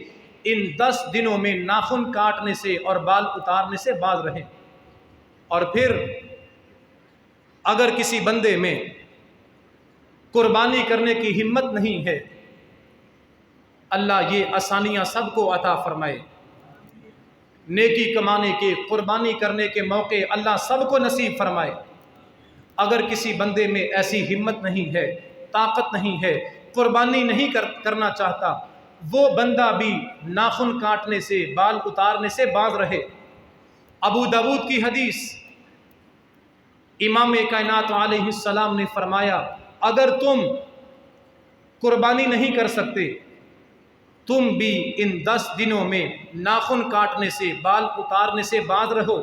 ان 10 دنوں میں ناخن کاٹنے سے اور بال اتارنے سے باز رہیں۔ اور پھر اگر کسی بندے میں قربانی کرنے کی ہمت نہیں ہے، اللہ یہ آسانیاں سب کو عطا فرمائے۔ نیکی کمانے کے، قربانی کرنے کے موقع اللہ سب کو نصیب فرمائے۔ اگر کسی بندے میں ایسی ہمت نہیں ہے، طاقت نہیں ہے، قربانی نہیں کرنا چاہتا، وہ بندہ بھی ناخن کاٹنے سے، بال اتارنے سے باز رہے۔ ابو داؤد کی حدیث، امام کائنات علیہ السلام نے فرمایا، اگر تم قربانی نہیں کر سکتے، تم بھی ان 10 دنوں میں ناخن کاٹنے سے، بال اتارنے سے باز رہو۔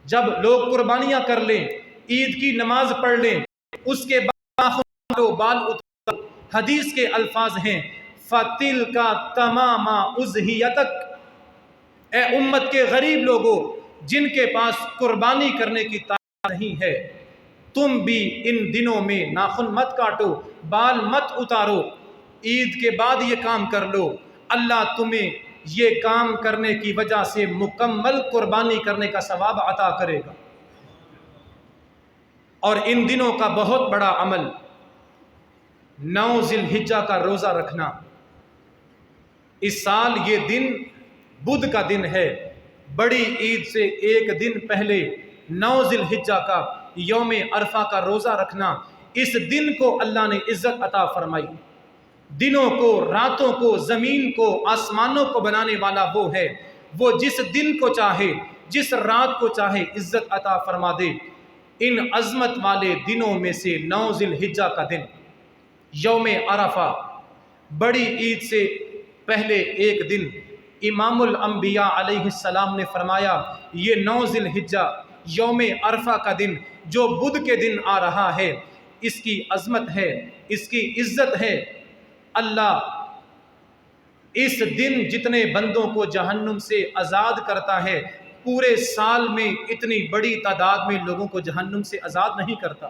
جب لوگ قربانیاں کر لیں، عید کی نماز پڑھ لیں، اس کے بعد ناخن کاٹو، بال اتارو، حدیث کے الفاظ ہیں، فَتِلْكَ تَمَامَ أُضْحِيَتَكَ، اے امت کے غریب لوگوں جن کے پاس قربانی کرنے کی طاقت نہیں ہے، تم بھی ان دنوں میں ناخن مت کاٹو، بال مت اتارو، عید کے بعد یہ کام کر لو، اللہ تمہیں یہ کام کرنے کی وجہ سے مکمل قربانی کرنے کا ثواب عطا کرے گا۔ اور ان دنوں کا بہت بڑا عمل 9 ذی الحجہ کا روزہ رکھنا۔ اس سال یہ دن بدھ کا دن ہے، بڑی عید سے ایک دن پہلے 9 ذی الحجہ کا یوم عرفہ کا روزہ رکھنا۔ اس دن کو اللہ نے عزت عطا فرمائی۔ دنوں کو، راتوں کو، زمین کو، آسمانوں کو بنانے والا وہ ہے، وہ جس دن کو چاہے، جس رات کو چاہے عزت عطا فرما دے۔ ان عظمت والے دنوں میں سے 9 ذی الحجہ کا دن، یوم عرفہ، بڑی عید سے پہلے ایک دن، امام الانبیاء علیہ السلام نے فرمایا، یہ 9 ذی الحجہ یوم عرفہ کا دن جو بدھ کے دن آ رہا ہے، اس کی عظمت ہے، اس کی عزت ہے۔ اللہ اس دن جتنے بندوں کو جہنم سے آزاد کرتا ہے، پورے سال میں اتنی بڑی تعداد میں لوگوں کو جہنم سے آزاد نہیں کرتا۔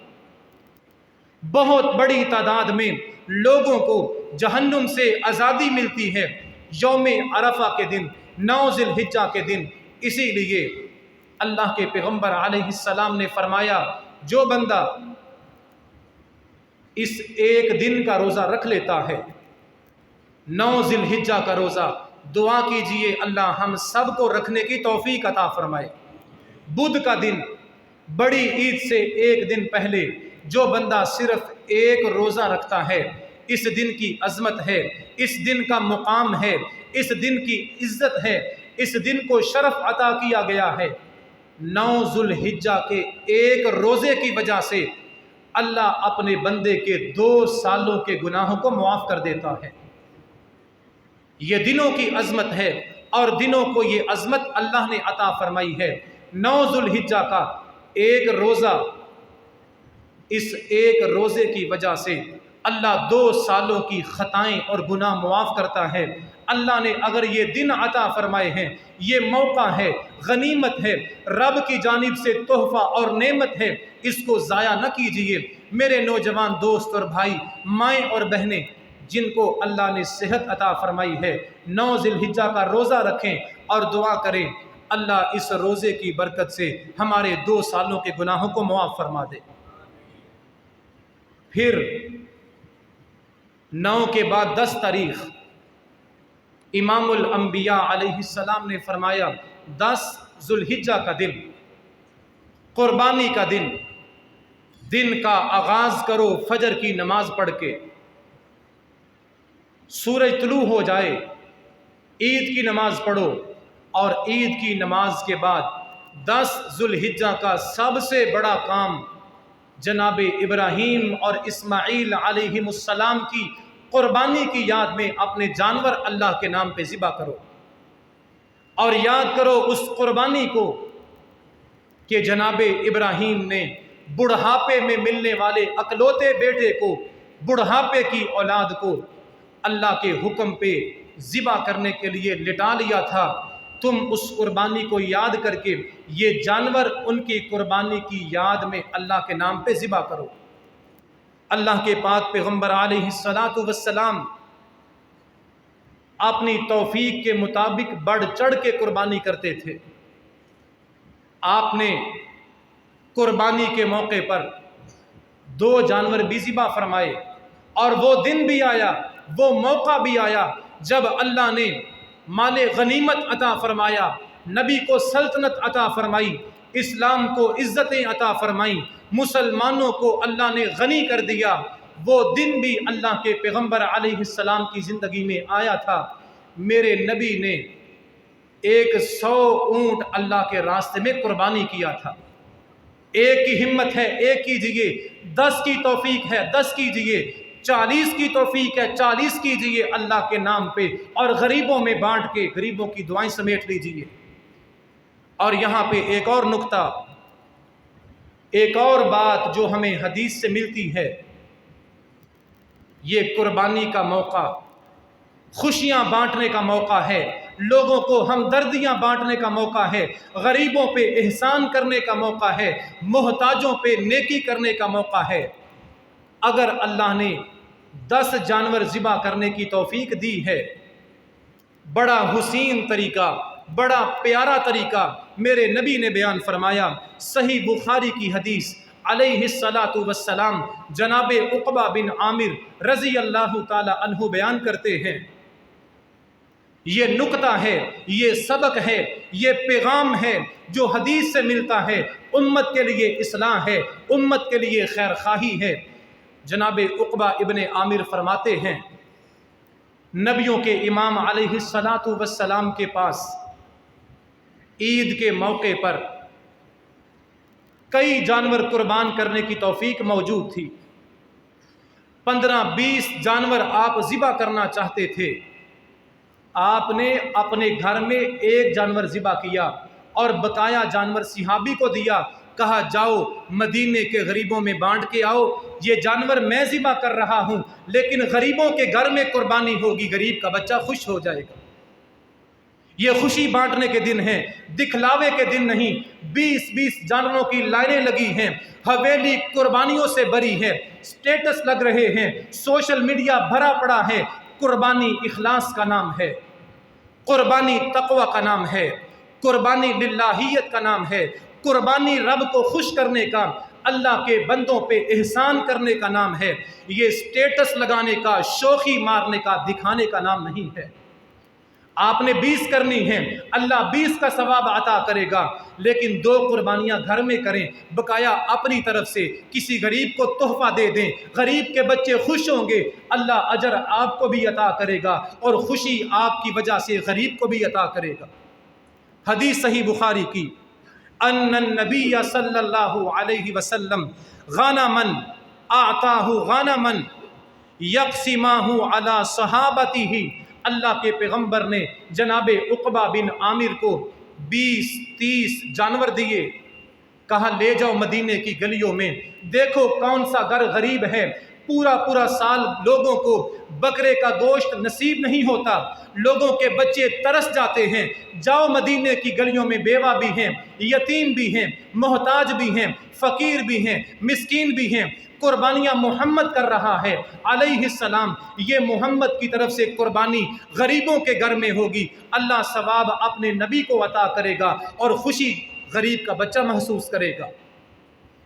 بہت بڑی تعداد میں لوگوں کو جہنم سے آزادی ملتی ہے یوم عرفہ کے دن، 9 ذی الحجہ کے دن۔ اسی لیے اللہ کے پیغمبر علیہ السلام نے فرمایا، جو بندہ اس ایک دن کا روزہ رکھ لیتا ہے، 9 ذی الحجہ کا روزہ، دعا کیجئے اللہ ہم سب کو رکھنے کی توفیق عطا فرمائے۔ بدھ کا دن، بڑی عید سے ایک دن پہلے جو بندہ صرف ایک روزہ رکھتا ہے، اس دن کی عظمت ہے، اس دن کا مقام ہے، اس دن کی عزت ہے، اس دن کو شرف عطا کیا گیا ہے۔ 9 ذی الحجہ کے ایک روزے کی وجہ سے اللہ اپنے بندے کے 2 سالوں کے گناہوں کو معاف کر دیتا ہے۔ یہ دنوں کی عظمت ہے، اور دنوں کو یہ عظمت اللہ نے عطا فرمائی ہے۔ 9 ذی الحجہ کا ایک روزہ، اس ایک روزے کی وجہ سے اللہ 2 سالوں کی خطائیں اور گناہ معاف کرتا ہے۔ اللہ نے اگر یہ دن عطا فرمائے ہیں، یہ موقع ہے، غنیمت ہے، رب کی جانب سے تحفہ اور نعمت ہے، اس کو ضائع نہ کیجیے۔ میرے نوجوان دوست اور بھائی، مائیں اور بہنیں، جن کو اللہ نے صحت عطا فرمائی ہے 9 ذی الحجہ کا روزہ رکھیں اور دعا کریں اللہ اس روزے کی برکت سے ہمارے 2 سالوں کے گناہوں کو معاف فرما دے۔ پھر 9 کے بعد 10 تاریخ امام الانبیاء علیہ السلام نے فرمایا 10 ذی الحجہ کا دن قربانی کا دن کا آغاز کرو فجر کی نماز پڑھ کے، سورج طلوع ہو جائے عید کی نماز پڑھو، اور عید کی نماز کے بعد 10 ذی الحجہ کا سب سے بڑا کام جناب ابراہیم اور اسماعیل علیہ السلام کی قربانی کی یاد میں اپنے جانور اللہ کے نام پہ ذبح کرو، اور یاد کرو اس قربانی کو کہ جناب ابراہیم نے بڑھاپے میں ملنے والے اکلوتے بیٹے کو، بڑھاپے کی اولاد کو اللہ کے حکم پہ ذبح کرنے کے لیے لٹا لیا تھا۔ تم اس قربانی کو یاد کر کے یہ جانور ان کی قربانی کی یاد میں اللہ کے نام پہ ذبح کرو۔ اللہ کے پاک پیغمبر علیہ السلام اپنی توفیق کے مطابق بڑھ چڑھ کے قربانی کرتے تھے۔ آپ نے قربانی کے موقع پر 2 جانور بھی ذبح فرمائے، اور وہ دن بھی آیا، وہ موقع بھی آیا جب اللہ نے مال غنیمت عطا فرمایا، نبی کو سلطنت عطا فرمائی، اسلام کو عزتیں عطا فرمائیں، مسلمانوں کو اللہ نے غنی کر دیا۔ وہ دن بھی اللہ کے پیغمبر علیہ السلام کی زندگی میں آیا تھا۔ میرے نبی نے 100 اونٹ اللہ کے راستے میں قربانی کیا تھا۔ ایک کی ہمت ہے ایک کیجئے، 10 کی توفیق ہے 10 کیجئے، 40 کی توفیق ہے 40 کیجئے اللہ کے نام پہ، اور غریبوں میں بانٹ کے غریبوں کی دعائیں سمیٹ لیجئے۔ اور یہاں پہ ایک اور نکتہ، ایک اور بات جو ہمیں حدیث سے ملتی ہے، یہ قربانی کا موقع خوشیاں بانٹنے کا موقع ہے، لوگوں کو ہمدردیاں بانٹنے کا موقع ہے، غریبوں پہ احسان کرنے کا موقع ہے، محتاجوں پہ نیکی کرنے کا موقع ہے۔ اگر اللہ نے 10 جانور ذبح کرنے کی توفیق دی ہے، بڑا حسین طریقہ، بڑا پیارا طریقہ میرے نبی نے بیان فرمایا۔ صحیح بخاری کی حدیث، علیہ السلام جناب عقبہ بن عامر رضی اللہ تعالی عنہ بیان کرتے ہیں، یہ نکتہ ہے، یہ سبق ہے، یہ پیغام ہے جو حدیث سے ملتا ہے، امت کے لیے اصلاح ہے، امت کے لیے خیر خواہی ہے۔ جناب عقبہ ابن عامر فرماتے ہیں، نبیوں کے امام علیہ السلام کے پاس عید کے موقع پر کئی جانور قربان کرنے کی توفیق موجود تھی۔ 15-20 جانور آپ ذبح کرنا چاہتے تھے، آپ نے اپنے گھر میں 1 جانور ذبح کیا اور بقایا جانور صحابی کو دیا، کہا جاؤ مدینے کے غریبوں میں بانٹ کے آؤ، یہ جانور میں ذبح کر رہا ہوں لیکن غریبوں کے گھر میں قربانی ہوگی، غریب کا بچہ خوش ہو جائے گا۔ یہ خوشی بانٹنے کے دن ہیں، دکھلاوے کے دن نہیں۔ 20-20 جانوروں کی لائنیں لگی ہیں، حویلی قربانیوں سے بری ہے، سٹیٹس لگ رہے ہیں، سوشل میڈیا بھرا پڑا ہے۔ قربانی اخلاص کا نام ہے، قربانی تقوی کا نام ہے، قربانی للہیت کا نام ہے، قربانی رب کو خوش کرنے کا، اللہ کے بندوں پہ احسان کرنے کا نام ہے۔ یہ سٹیٹس لگانے کا، شوخی مارنے کا، دکھانے کا نام نہیں ہے۔ آپ نے 20 کرنی ہیں، اللہ 20 کا ثواب عطا کرے گا، لیکن 2 قربانیاں گھر میں کریں، بقایا اپنی طرف سے کسی غریب کو تحفہ دے دیں، غریب کے بچے خوش ہوں گے، اللہ اجر آپ کو بھی عطا کرے گا اور خوشی آپ کی وجہ سے غریب کو بھی عطا کرے گا۔ حدیث صحیح بخاری کی، ان النبی صلی اللہ علیہ وسلم غنما اعطاہ غنما یقسماہ علی صحابتہ، اللہ کے پیغمبر نے جناب عقبہ بن عامر کو 20-30 جانور دیے، کہا لے جاؤ مدینے کی گلیوں میں، دیکھو کون سا گھر غریب ہے، پورا پورا سال لوگوں کو بکرے کا گوشت نصیب نہیں ہوتا، لوگوں کے بچے ترس جاتے ہیں۔ جاؤ مدینے کی گلیوں میں، بیوہ بھی ہیں، یتیم بھی ہیں، محتاج بھی ہیں، فقیر بھی ہیں، مسکین بھی ہیں۔ قربانیاں محمد کر رہا ہے علیہ السلام، یہ محمد کی طرف سے قربانی غریبوں کے گھر میں ہوگی، اللہ ثواب اپنے نبی کو عطا کرے گا اور خوشی غریب کا بچہ محسوس کرے گا۔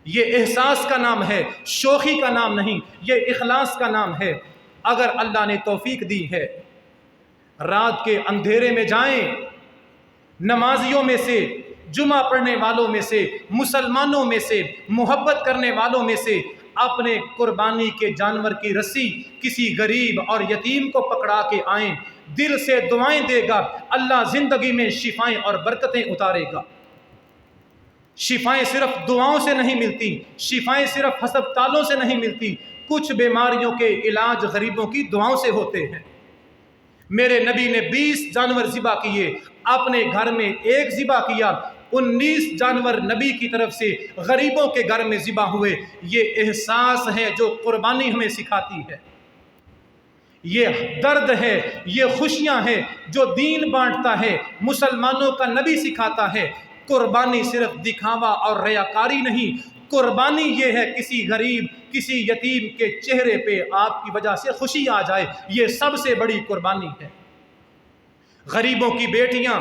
یہ احساس کا نام ہے، شوخی کا نام نہیں، یہ اخلاص کا نام ہے۔ اگر اللہ نے توفیق دی ہے، رات کے اندھیرے میں جائیں، نمازیوں میں سے، جمعہ پڑھنے والوں میں سے، مسلمانوں میں سے، محبت کرنے والوں میں سے اپنے قربانی کے جانور کی رسی کسی غریب اور یتیم کو پکڑا کے آئیں، دل سے دعائیں دے گا، اللہ زندگی میں شفائیں اور برکتیں اتارے گا۔ شفائیں صرف دعاؤں سے نہیں ملتی، شفائیں صرف ہسپتالوں سے نہیں ملتی، کچھ بیماریوں کے علاج غریبوں کی دعاؤں سے ہوتے ہیں۔ میرے نبی نے 20 جانور ذبح کیے، اپنے گھر میں ایک ذبح کیا، 19 جانور نبی کی طرف سے غریبوں کے گھر میں ذبح ہوئے۔ یہ احساس ہے جو قربانی ہمیں سکھاتی ہے، یہ درد ہے، یہ خوشیاں ہیں جو دین بانٹتا ہے، مسلمانوں کا نبی سکھاتا ہے۔ قربانی صرف دکھاوا اور ریاکاری نہیں، قربانی یہ ہے کسی غریب، کسی یتیم کے چہرے پہ آپ کی وجہ سے خوشی آ جائے، یہ سب سے بڑی قربانی ہے۔ غریبوں کی بیٹیاں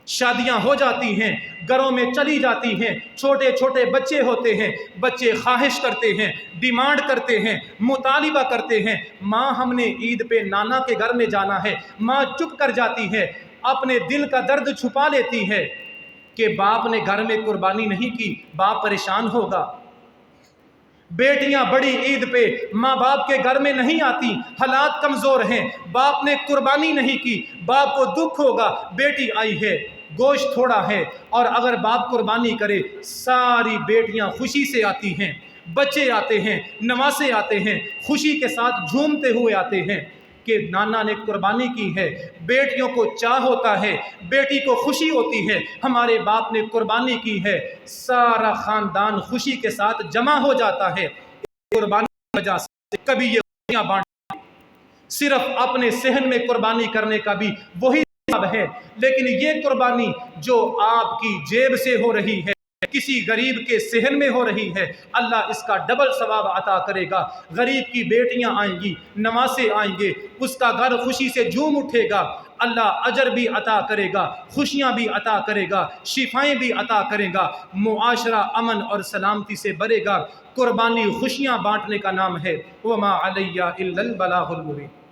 شادیاں ہو جاتی ہیں، گھروں میں چلی جاتی ہیں، چھوٹے چھوٹے بچے ہوتے ہیں، بچے خواہش کرتے ہیں، ڈیمانڈ کرتے ہیں، مطالبہ کرتے ہیں، ماں ہم نے عید پہ نانا کے گھر میں جانا ہے۔ ماں چپ کر جاتی ہے، اپنے دل کا درد چھپا لیتی ہے کہ باپ نے گھر میں قربانی نہیں کی، باپ پریشان ہوگا۔ بیٹیاں بڑی عید پہ ماں باپ کے گھر میں نہیں آتی، حالات کمزور ہیں، باپ نے قربانی نہیں کی، باپ کو دکھ ہوگا، بیٹی آئی ہے، گوشت تھوڑا ہے، اور اگر باپ قربانی کرے ساری بیٹیاں خوشی سے آتی ہیں، بچے آتے ہیں، نواسے آتے ہیں، خوشی کے ساتھ جھومتے ہوئے آتے ہیں کہ نانا نے قربانی کی ہے۔ بیٹیوں کو چاہ ہوتا ہے، بیٹی کو خوشی ہوتی ہے، ہمارے باپ نے قربانی کی ہے، سارا خاندان خوشی کے ساتھ جمع ہو جاتا ہے۔ قربانی کی وجہ سے کبھی یہ خوشیاں بانٹنا صرف اپنے صحن میں قربانی کرنے کا بھی وہی سبب ہے، لیکن یہ قربانی جو آپ کی جیب سے ہو رہی ہے، کسی غریب کے صحن میں ہو رہی ہے، اللہ اس کا ڈبل ثواب عطا کرے گا۔ غریب کی بیٹیاں آئیں گی، نواسے آئیں گے، اس کا گھر خوشی سے جھوم اٹھے گا، اللہ اجر بھی عطا کرے گا، خوشیاں بھی عطا کرے گا، شفائیں بھی عطا کرے گا، معاشرہ امن اور سلامتی سے بھرے گا۔ قربانی خوشیاں بانٹنے کا نام ہے۔ وَمَا عَلَيَّ إِلَّا الْبَلَاغُ الْمُبِينُ۔